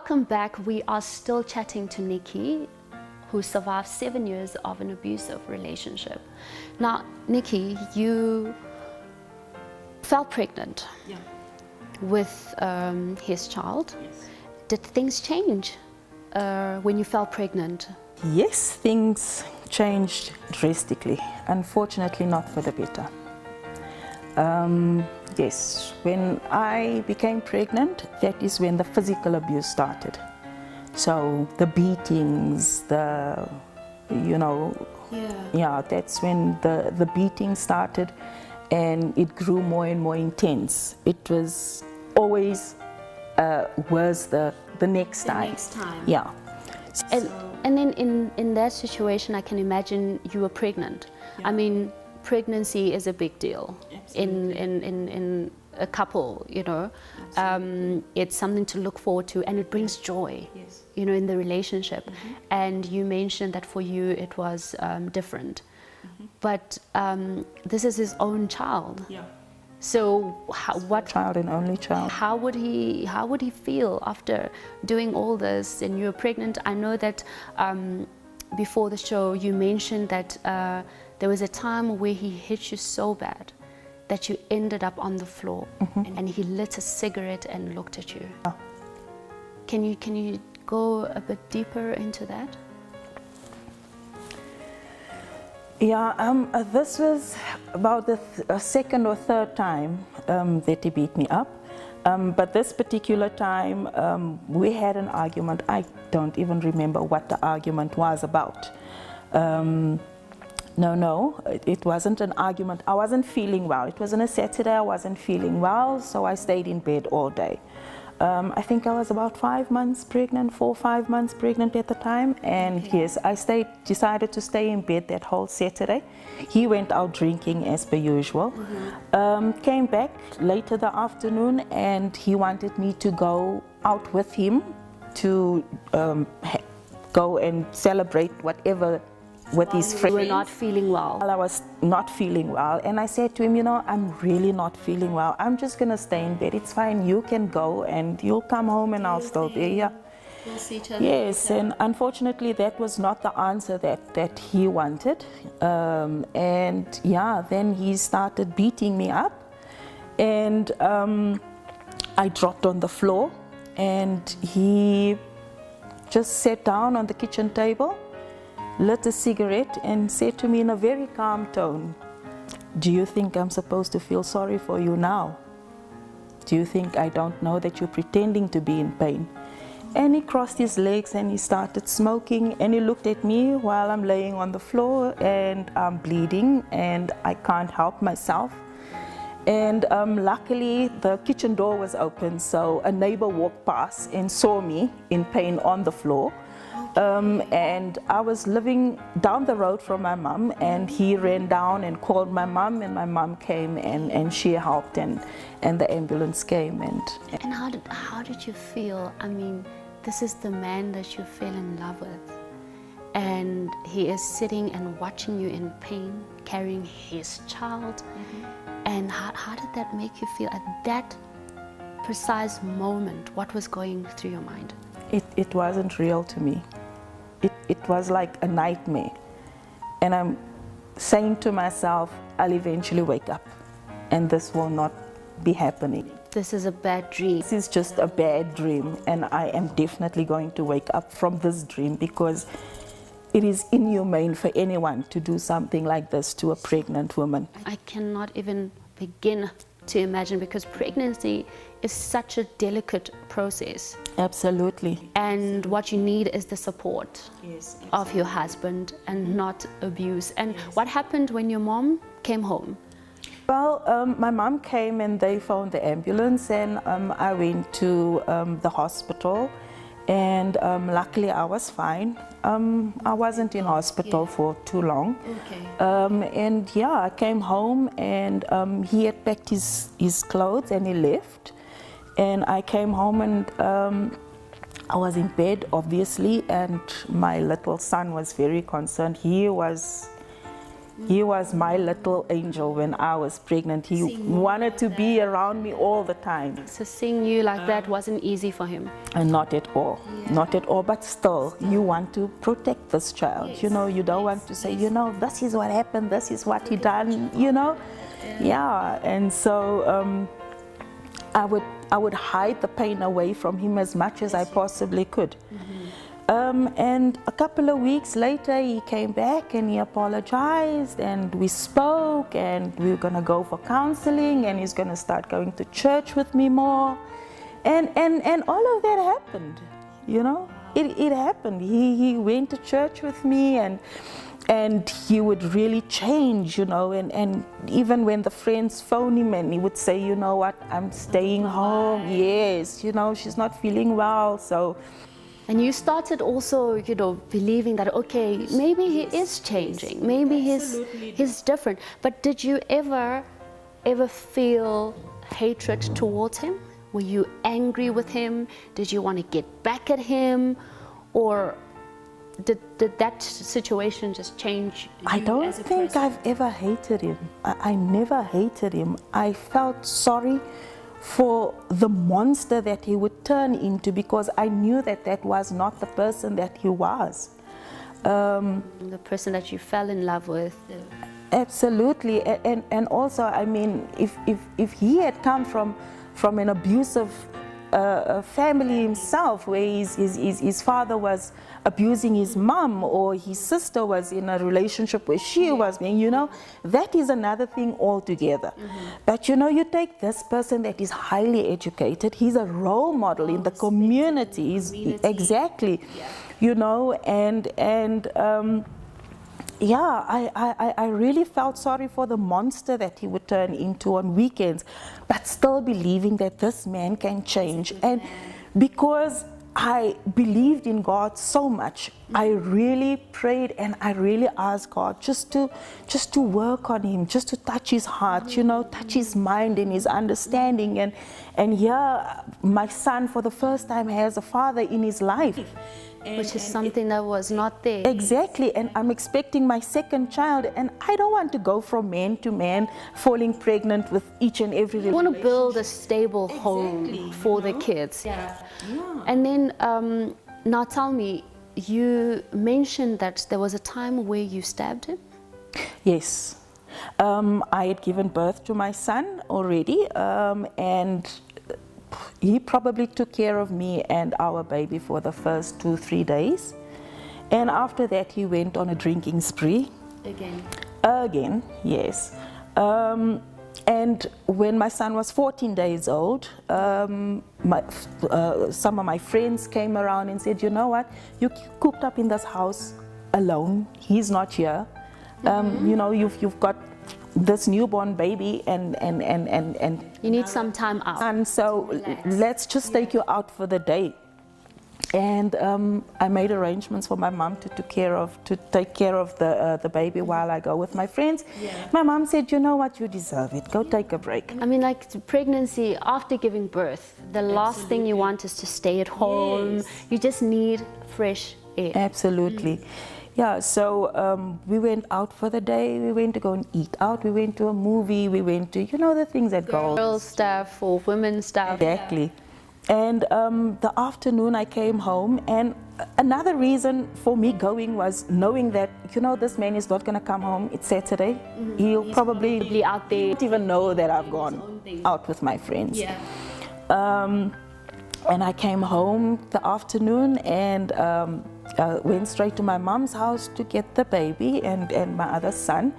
Welcome back. We are still chatting to Nicki, who survived 7 years of an abusive relationship. Now, Nicki, you fell pregnant with his child. Yes. Did things change when you fell pregnant? Yes, things changed drastically. Unfortunately, not for the better. Yes, when I became pregnant, that is when the physical abuse started. So the beatings, that's when the beating started, and it grew more and more intense. It was always worse the next time. Next time. Yeah. And then in that situation, I can imagine you were pregnant. Yeah. I mean, pregnancy is a big deal in a couple, you know. It's something to look forward to, and it brings joy, Yes. you know, in the relationship. And you mentioned that for you it was different. But this is his own child. Yeah. So what Child and only child. how would he feel after doing all this and you're pregnant? I know that before the show you mentioned that there was a time where he hit you so bad that you ended up on the floor, and he lit a cigarette and looked at you. Oh. Can you go a bit deeper into that? Yeah, this was about the second or third time that he beat me up. But this particular time, we had an argument. I don't even remember what the argument was about. No, it wasn't an argument. I wasn't feeling well. It was on a Saturday, I wasn't feeling well, so I stayed in bed all day. I think I was about 5 months pregnant, 4 or 5 months pregnant at the time, and yes, I decided to stay in bed that whole Saturday. He went out drinking as per usual. Came back later the afternoon, and he wanted me to go out with him to go and celebrate whatever with his friends. You were not feeling well. I was not feeling well, and I said to him, you know, I'm really not feeling well. I'm just gonna stay in bed. It's fine. You can go, and you'll come home, and I'll still be here. We'll see each other. Yes, and unfortunately, that was not the answer that he wanted. And yeah, then he started beating me up, and I dropped on the floor, and he just sat down on the kitchen table, lit a cigarette, and said to me in a very calm tone, "Do you think I'm supposed to feel sorry for you now? Do you think I don't know that you're pretending to be in pain?" And he crossed his legs and he started smoking, and he looked at me while I'm laying on the floor and I'm bleeding and I can't help myself. And luckily the kitchen door was open, so a neighbor walked past and saw me in pain on the floor. And I was living down the road from my mom, and he ran down and called my mom, and my mom came and she helped, and the ambulance came. And how did you feel? I mean, this is the man that you fell in love with, and he is sitting and watching you in pain, carrying his child. And how did that make you feel at that precise moment? What was going through your mind? It wasn't real to me. It was like a nightmare. And I'm saying to myself, I'll eventually wake up and this will not be happening. This is a bad dream. This is just a bad dream, and I am definitely going to wake up from this dream, because it is inhumane for anyone to do something like this to a pregnant woman. I cannot even begin to imagine, because pregnancy is such a delicate process. Absolutely. And what you need is the support of your husband and not abuse. And what happened when your mom came home? Well, my mom came and they phoned the ambulance, and I went to the hospital, and luckily I was fine. I wasn't in hospital for too long. And yeah, I came home, and he had packed his clothes and he left. And I came home, and I was in bed, obviously, and my little son was very concerned. He was He was my little angel when I was pregnant. He wanted to be around me all the time. So seeing you like that wasn't easy for him. And not at all, not at all, but still, you want to protect this child, you know, you don't want to say, you know, this is what happened, this is what he done, you know, yeah, and so I would hide the pain away from him as much as I possibly could. And a couple of weeks later, he came back and he apologized, and we spoke, and we were going to go for counseling, and he's going to start going to church with me more. And all of that happened, you know, it happened. He went to church with me, and he would really change, you know, and even when the friends phone him and he would say, you know what, I'm staying home, yes, you know, she's not feeling well, so. And you started also, you know, believing that, okay, maybe he is changing, maybe he's different. But did you ever feel hatred towards him? Were you angry with him? Did you want to get back at him? Or did that situation just change you? I don't as a think person? I've ever hated him. I never hated him. I felt sorry for the monster that he would turn into, because I knew that that was not the person that he was. The person that you fell in love with. Absolutely, and also, I mean, if he had come from an abusive family himself, where his father was abusing his mom, or his sister was in a relationship where she was being, you know, that is another thing altogether. But you know, you take this person that is highly educated, he's a role model in the community, exactly, you know, and yeah, I really felt sorry for the monster that he would turn into on weekends, but still believing that this man can change. And because I believed in God so much, I really prayed and I really asked God just to work on him, just to touch his heart, you know, touch his mind and his understanding. And here, my son for the first time has a father in his life. Which is something that was not there. Exactly, and I'm expecting my second child, and I don't want to go from man to man, falling pregnant with each and every relationship. You want to build a stable home for the kids. And then, now tell me, you mentioned that there was a time where you stabbed him? Yes. I had given birth to my son already, and he probably took care of me and our baby for the first 2-3 days. And after that, he went on a drinking spree. Again, yes. And when my son was 14 days old, some of my friends came around and said, you know what, you cooped up in this house alone. He's not here. You know, you've got this newborn baby and you need some time out. And so let's just take you out for the day. And I made arrangements for my mom to take care of the baby while I go with my friends. My mom said, you know what, you deserve it. Go take a break. I mean, like pregnancy, after giving birth, the last thing you want is to stay at home. You just need fresh air. Absolutely. Yeah, so we went out for the day, we went to go and eat out, we went to a movie, we went to, you know, the things that girls stuff or women stuff. Exactly. And the afternoon I came home, and another reason for me going was knowing that, you know, this man is not going to come home. It's Saturday. He's probably out there. He won't even know that I've gone out with my friends. And I came home the afternoon and went straight to my mom's house to get the baby and my other son.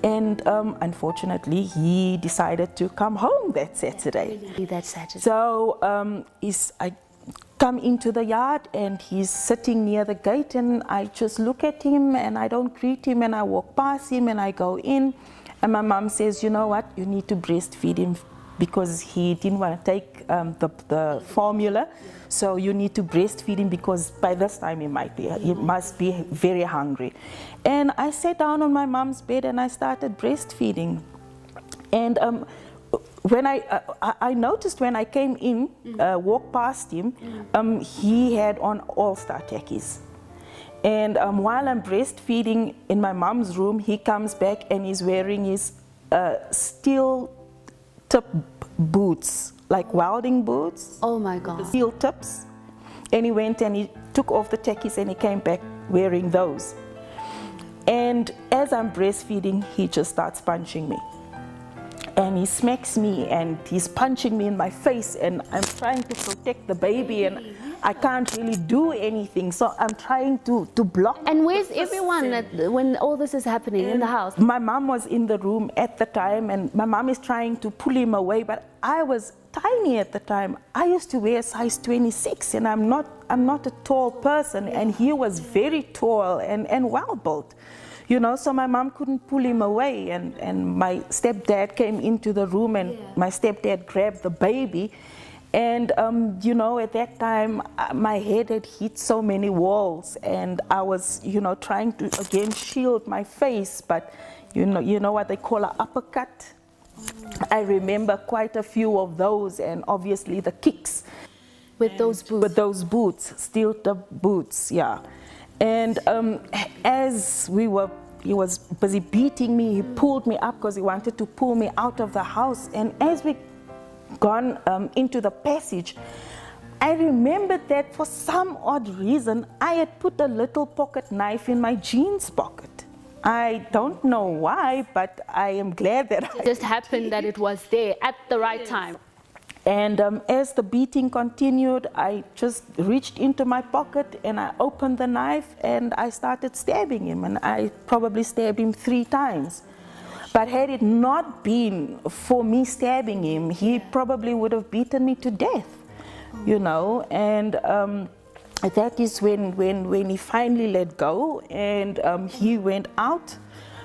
And unfortunately, he decided to come home that Saturday. So I come into the yard and he's sitting near the gate, and I just look at him and I don't greet him, and I walk past him and I go in. And my mom says, you know what, you need to breastfeed him, because he didn't want to take the formula. So you need to breastfeed him, because by this time he must be very hungry. And I sat down on my mom's bed and I started breastfeeding. And when I noticed when I came in, walked past him, he had on all-star khakis. And while I'm breastfeeding in my mom's room, he comes back and he's wearing his steel tip boots, like welding boots. Oh my God. Steel tips. And he went and he took off the tackies and he came back wearing those. And as I'm breastfeeding, he just starts punching me. And he smacks me and he's punching me in my face, and I'm trying to protect the baby and I can't really do anything. So I'm trying to block. And where's everyone when all this is happening in the house? My mom was in the room at the time, and my mom is trying to pull him away, but I was tiny at the time. I used to wear size 26 and I'm not a tall person, and he was very tall and well built. You know, so my mom couldn't pull him away, and my stepdad came into the room, and my stepdad grabbed the baby. And, you know, at that time, my head had hit so many walls, and I was, you know, trying to, again, shield my face, but you know what they call an uppercut? I remember quite a few of those, and obviously the kicks. With those boots? With those boots, steel tip boots, yeah. And as he was busy beating me, he pulled me up because he wanted to pull me out of the house. And as we gone into the passage, I remembered that for some odd reason, I had put a little pocket knife in my jeans pocket. I don't know why, but I am glad that it just happened that it was there at the right time. And as the beating continued, I just reached into my pocket and I opened the knife and I started stabbing him, and I probably stabbed him 3 times. But had it not been for me stabbing him, he probably would have beaten me to death, you know. And that is when he finally let go, and he went out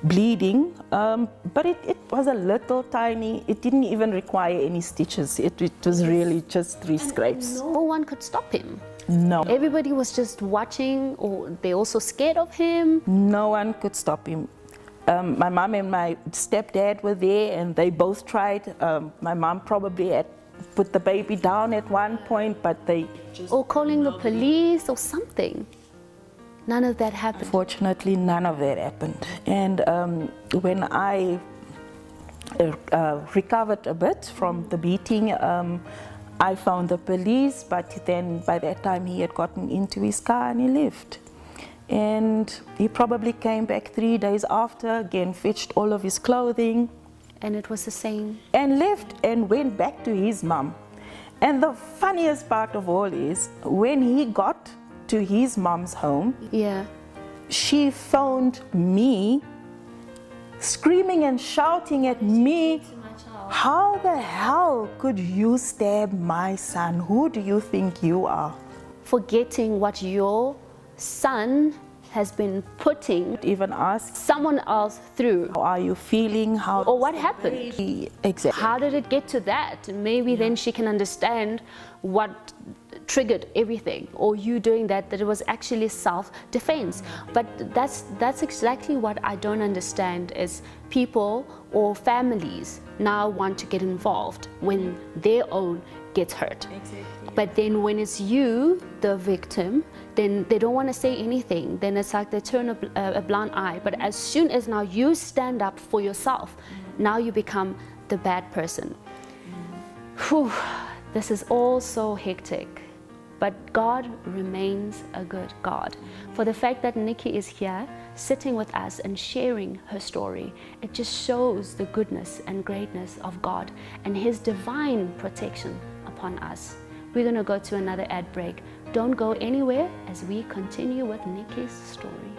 bleeding, but it was a little tiny. It didn't even require any stitches. It was really just 3 scrapes. No one could stop him. No. Everybody was just watching, or they also scared of him. No one could stop him. My mom and my stepdad were there, and they both tried. My mom probably had put the baby down at one point, but they just... Or calling the police or something. None of that happened. Fortunately, none of that happened. And when I recovered a bit from the beating, I found the police, but then by that time he had gotten into his car and he left. And he probably came back 3 days after, again fetched all of his clothing. And it was the same. And left and went back to his mom. And the funniest part of all is, when he got to his mom's home, she phoned me, screaming and shouting at me, "How the hell could you stab my son? Who do you think you are?" Forgetting what your son has been putting Even asked someone else through. How are you feeling? How Or what happened? Exactly. How did it get to that? Maybe then she can understand what triggered everything, or you doing that it was actually self-defense. But that's exactly what I don't understand, is people or families now want to get involved when their own gets hurt. Exactly. But then when it's you, the victim, then they don't want to say anything. Then it's like they turn a blind eye. But as soon as now you stand up for yourself, now you become the bad person. Whew, this is all so hectic. But God remains a good God. For the fact that Nicki is here, sitting with us and sharing her story, it just shows the goodness and greatness of God and His divine protection upon us. We're going to go to another ad break. Don't go anywhere as we continue with Nicki's story.